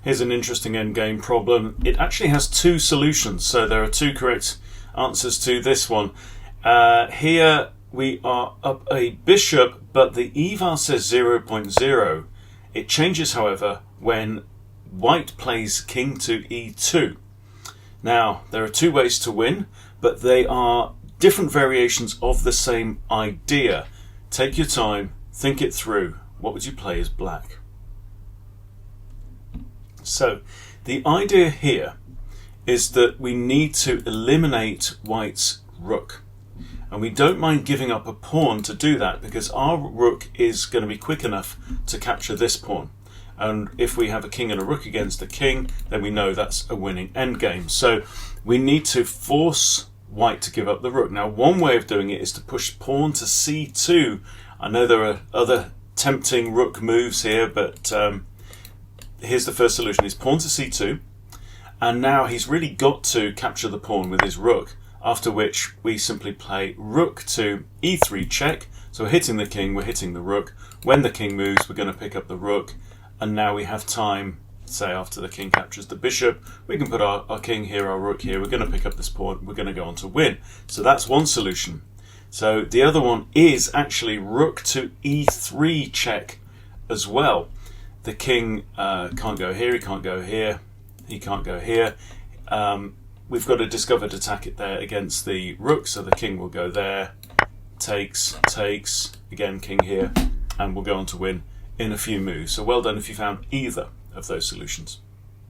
Here's an interesting endgame problem. It actually has two solutions, so there are two correct answers to this one. Here we are up a bishop, but the eval says 0.0. It changes, however, when white plays king to e2. Now, there are two ways to win, but they are different variations of the same idea. Take your time, think it through. What would you play as black? So, the idea here is that we need to eliminate white's rook. And we don't mind giving up a pawn to do that because our rook is going to be quick enough to capture this pawn. And if we have a king and a rook against a king, then we know that's a winning endgame. So we need to force white to give up the rook. Now, one way of doing it is to push pawn to c2. I know there are other tempting rook moves here, but here's the first solution, is pawn to c2. And now he's really got to capture the pawn with his rook, after which we simply play rook to e3 check. So we're hitting the king, we're hitting the rook. When the king moves, we're going to pick up the rook. And now we have time, say after the king captures the bishop, we can put our king here, our rook here, we're going to pick up this pawn, we're going to go on to win. So that's one solution. So the other one is actually rook to e3 check as well. The king can't go here, he can't go here, he can't go here. We've got a discovered attack it there against the rook, so the king will go there, takes, again king here, and we'll go on to win in a few moves. So well done if you found either of those solutions.